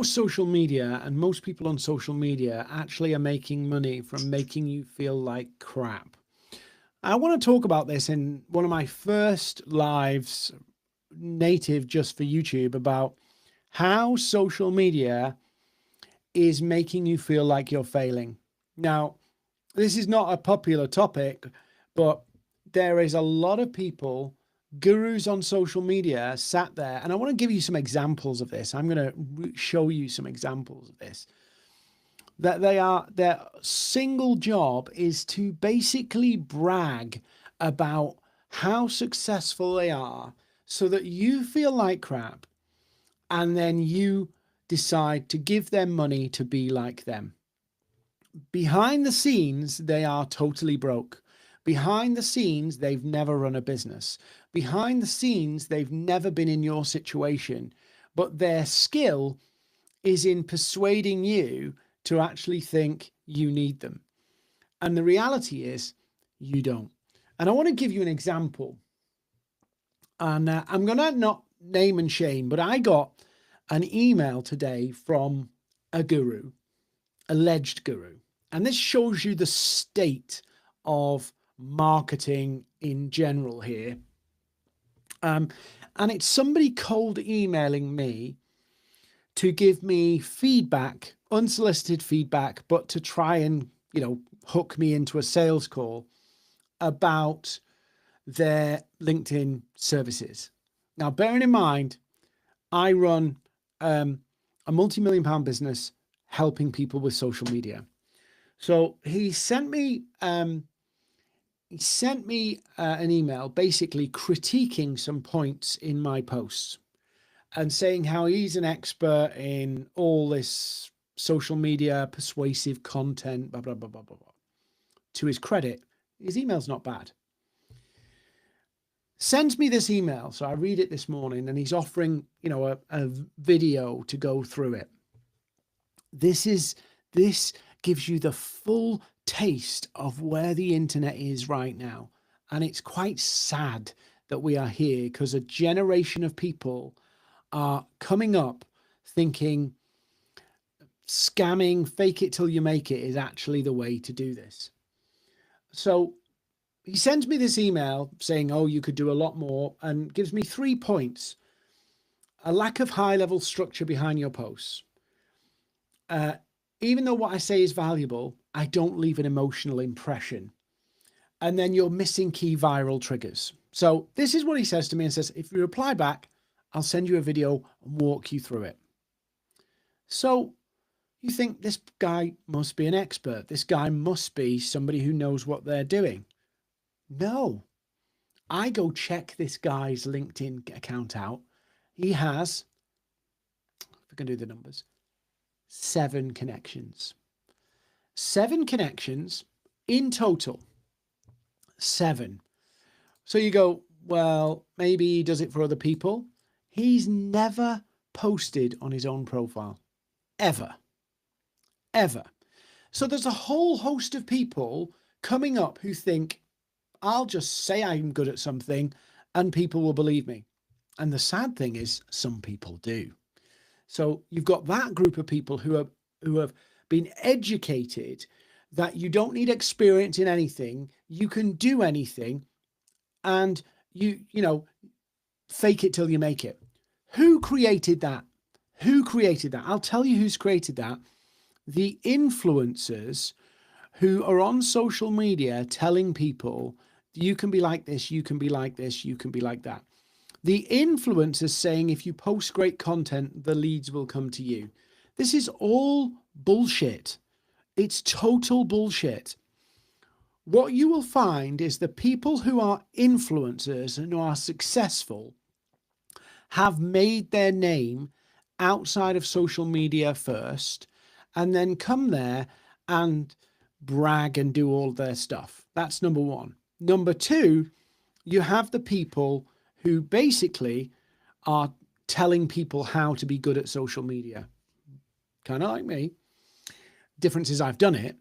Social media and most people on social media actually are making money from making you feel like crap. I want to talk about this in one of my first lives, native just for YouTube, about how social media is making you feel like you're failing. Now, this is not a popular topic, but there is a lot of people, gurus on social media, sat there, and I want to give you some examples of this. I'm going to show you some examples of this. That their single job is to basically brag about how successful they are so that you feel like crap, and then you decide to give them money to be like them. Behind the scenes, they are totally broke. Behind the scenes, they've never run a business. Behind the scenes, they've never been in your situation. But their skill is in persuading you to actually think you need them. And the reality is, you don't. And I want to give you an example. And I'm going to not name and shame, but I got an email today from a guru, alleged guru. And this shows you the state of marketing in general here. And it's somebody cold emailing me to give me feedback, unsolicited feedback, but to try and, hook me into a sales call about their LinkedIn services. Now, bearing in mind, I run a multi-million-pound business helping people with social media. So he sent me an email basically critiquing some points in my posts and saying how he's an expert in all this social media persuasive content, blah, blah, blah, blah, blah, blah. To his credit, his email's not bad. Sends me this email. So I read it this morning and he's offering, a video to go through it. This gives you the full taste of where the internet is right now. And it's quite sad that we are here because a generation of people are coming up thinking scamming, fake it till you make it is actually the way to do this. So he sends me this email saying, oh, you could do a lot more, and gives me 3 points. A lack of high-level structure behind your posts. Even though what I say is valuable, I don't leave an emotional impression. And then you're missing key viral triggers. So this is what he says to me and says, if you reply back, I'll send you a video and walk you through it. So you think this guy must be an expert. This guy must be somebody who knows what they're doing. No, I go check this guy's LinkedIn account out. He has, if I can do the numbers, 7 connections. 7 connections in total. 7. So you go, well, maybe he does it for other people. He's never posted on his own profile. Ever. Ever. So there's a whole host of people coming up who think, I'll just say I'm good at something and people will believe me. And the sad thing is some people do. So you've got that group of people who have been educated that you don't need experience in anything. You can do anything and you fake it till you make it. Who created that? Who created that? I'll tell you who's created that. The influencers who are on social media telling people you can be like this, you can be like this, you can be like that. The influencers saying if you post great content, the leads will come to you. This is all bullshit. It's total bullshit. What you will find is the people who are influencers and who are successful have made their name outside of social media first and then come there and brag and do all their stuff. That's number one. Number two, you have the people who basically are telling people how to be good at social media. Kind of like me. Difference is I've done it.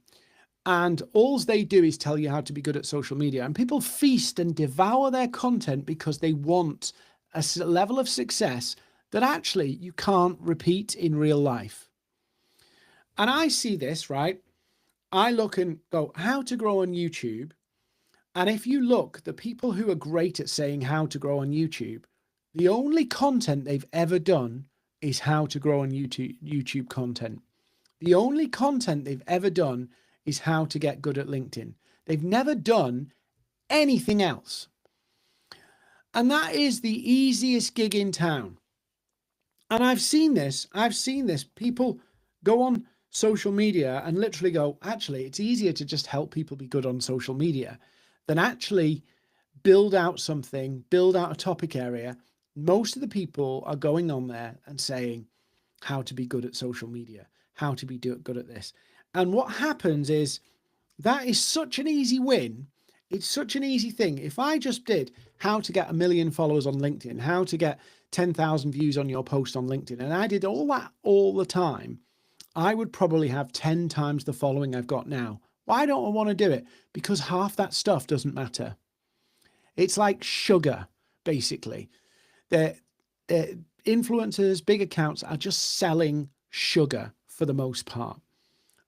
And all they do is tell you how to be good at social media. And people feast and devour their content because they want a level of success that actually you can't repeat in real life. And I see this, right? I look and go, how to grow on YouTube. And if you look, the people who are great at saying how to grow on YouTube, the only content they've ever done is how to grow on YouTube content. The only content they've ever done is how to get good at LinkedIn. They've never done anything else. And that is the easiest gig in town. And I've seen this. People go on social media and literally go, actually, it's easier to just help people be good on social media than actually build out something, build out a topic area. Most of the people are going on there and saying how to be good at social media, how to be good at this. And what happens is that is such an easy win. It's such an easy thing. If I just did how to get 1 million followers on LinkedIn, how to get 10,000 views on your post on LinkedIn, and I did all that all the time, I would probably have 10 times the following I've got now. Why don't I want to do it? Because half that stuff doesn't matter. It's like sugar, basically. The influencers, big accounts are just selling sugar for the most part.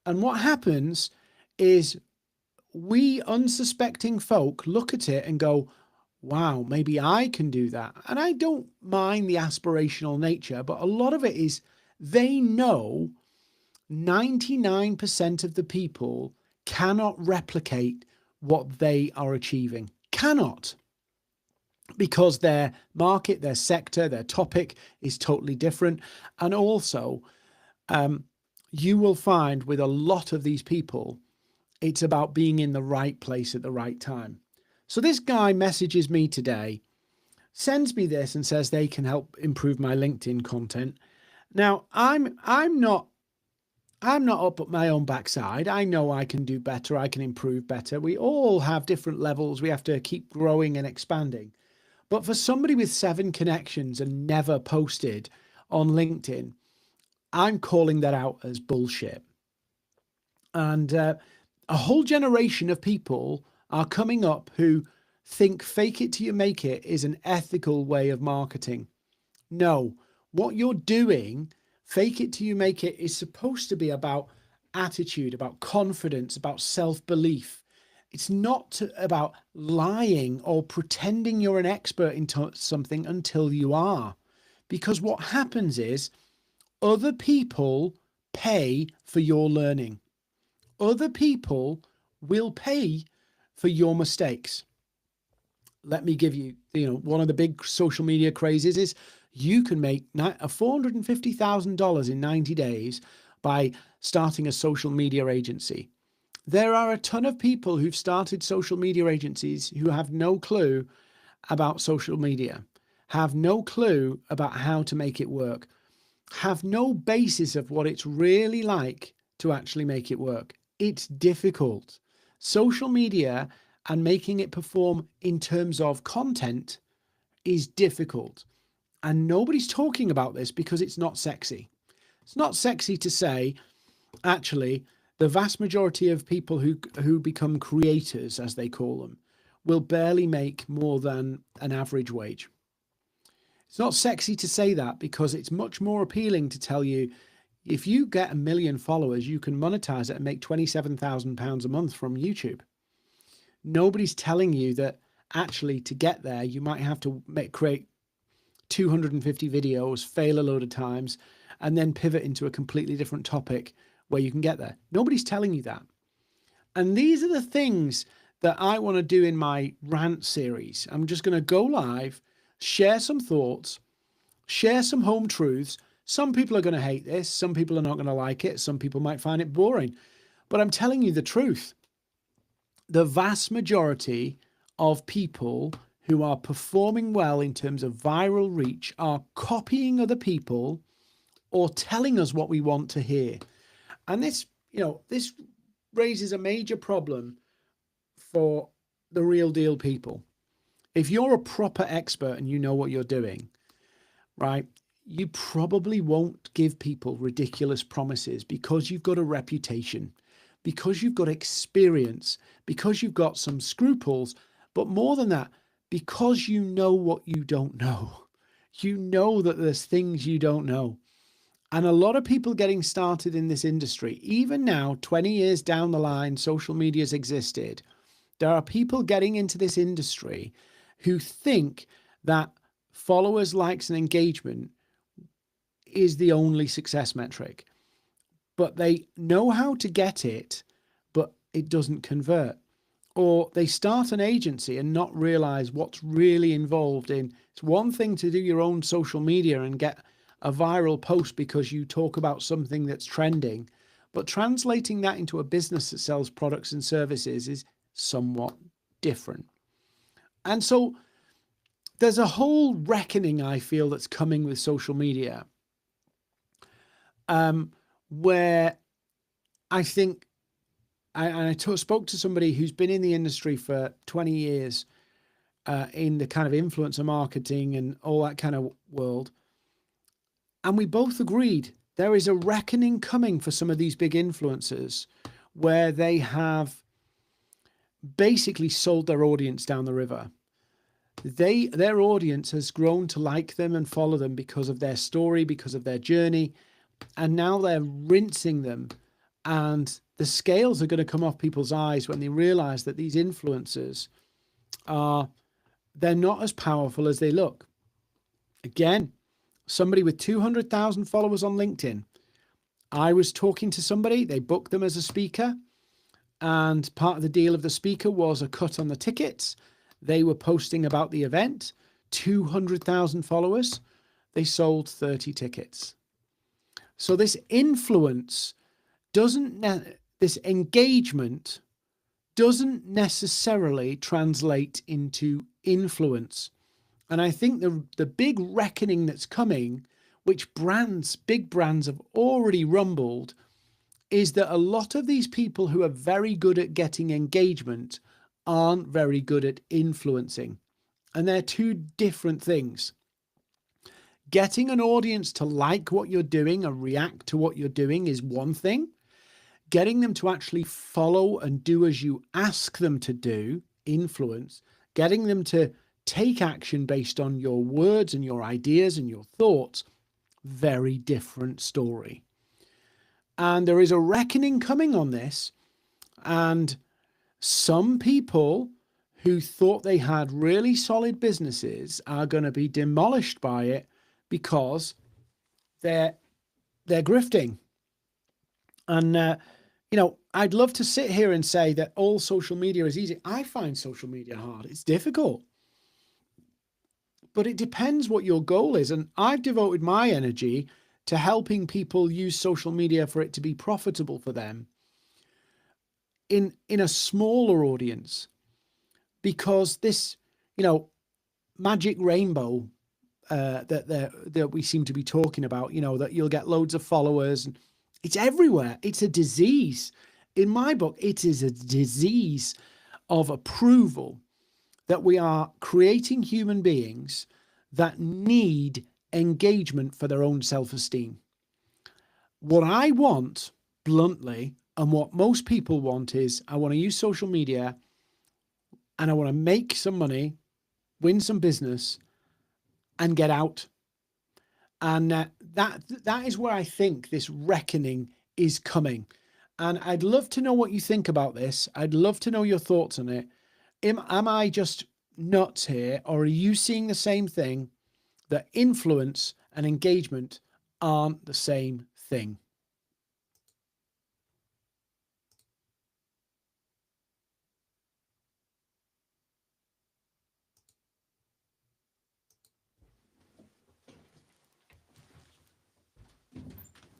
And what happens is we unsuspecting folk look at it and go, wow, maybe I can do that. And I don't mind the aspirational nature, but a lot of it is they know 99% of the people cannot replicate what they are achieving. Cannot. Because their market, their sector, their topic is totally different. And also, you will find with a lot of these people, it's about being in the right place at the right time. So this guy messages me today, sends me this and says they can help improve my LinkedIn content. Now, I'm not up at my own backside. I know I can do better. I can improve better. We all have different levels. We have to keep growing and expanding. But for somebody with 7 connections and never posted on LinkedIn, I'm calling that out as bullshit. And a whole generation of people are coming up who think fake it till you make it is an ethical way of marketing. No, what you're doing, fake it till you make it, is supposed to be about attitude, about confidence, about self-belief. It's not about lying or pretending you're an expert in something until you are. Because what happens is other people pay for your learning. Other people will pay for your mistakes. Let me give you, one of the big social media crazes is you can make $450,000 in 90 days by starting a social media agency. There are a ton of people who've started social media agencies who have no clue about social media, have no clue about how to make it work, have no basis of what it's really like to actually make it work. It's difficult. Social media and making it perform in terms of content is difficult. And nobody's talking about this because it's not sexy. It's not sexy to say, actually, the vast majority of people who become creators, as they call them, will barely make more than an average wage. It's not sexy to say that because it's much more appealing to tell you, if you get 1 million followers, you can monetize it and make £27,000 a month from YouTube. Nobody's telling you that actually to get there, you might have to create 250 videos, fail a load of times, and then pivot into a completely different topic where you can get there. Nobody's telling you that. And these are the things that I want to do in my rant series. I'm just going to go live, share some thoughts, share some home truths. Some people are going to hate this. Some people are not going to like it. Some people might find it boring. But I'm telling you the truth. The vast majority of people who are performing well in terms of viral reach are copying other people or telling us what we want to hear. And this raises a major problem for the real deal people. If you're a proper expert and you know what you're doing, right, you probably won't give people ridiculous promises because you've got a reputation, because you've got experience, because you've got some scruples, but more than that, because you know what you don't know. You know that there's things you don't know. And a lot of people getting started in this industry, even now, 20 years down the line, social media's existed. There are people getting into this industry who think that followers, likes, and engagement is the only success metric, but they know how to get it, but it doesn't convert. Or they start an agency and not realize what's really involved in. It's one thing to do your own social media and get a viral post because you talk about something that's trending, but translating that into a business that sells products and services is somewhat different. And so there's a whole reckoning, I feel, that's coming with social media, where I think, spoke to somebody who's been in the industry for 20 years in the kind of influencer marketing and all that kind of world. And we both agreed there is a reckoning coming for some of these big influencers where they have basically sold their audience down the river. Their audience has grown to like them and follow them because of their story, because of their journey. And now they're rinsing them. And the scales are going to come off people's eyes when they realize that these influencers they're not as powerful as they look. Again, somebody with 200,000 followers on LinkedIn. I was talking to somebody, they booked them as a speaker, and part of the deal of the speaker was a cut on the tickets. They were posting about the event, 200,000 followers. They sold 30 tickets. So this influence this engagement doesn't necessarily translate into influence. And I think the big reckoning that's coming, which big brands have already rumbled, is that a lot of these people who are very good at getting engagement aren't very good at influencing. And they're two different things. Getting an audience to like what you're doing and react to what you're doing is one thing. Getting them to actually follow and do as you ask them to do, influence, getting them to take action based on your words and your ideas and your thoughts, very different story. And there is a reckoning coming on this. And some people who thought they had really solid businesses are going to be demolished by it because they're grifting. And, I'd love to sit here and say that all social media is easy. I find social media hard. It's difficult. But it depends what your goal is. And I've devoted my energy to helping people use social media for it to be profitable for them in a smaller audience. Because this, magic rainbow that we seem to be talking about, that you'll get loads of followers, and it's everywhere. It's a disease. In my book, it is a disease of approval that we are creating human beings that need engagement for their own self-esteem. What I want, bluntly, and what most people want is, I want to use social media and I want to make some money, win some business, and get out. And that is where I think this reckoning is coming. And I'd love to know what you think about this. I'd love to know your thoughts on it. Am I just nuts here, or are you seeing the same thing, that influence and engagement aren't the same thing?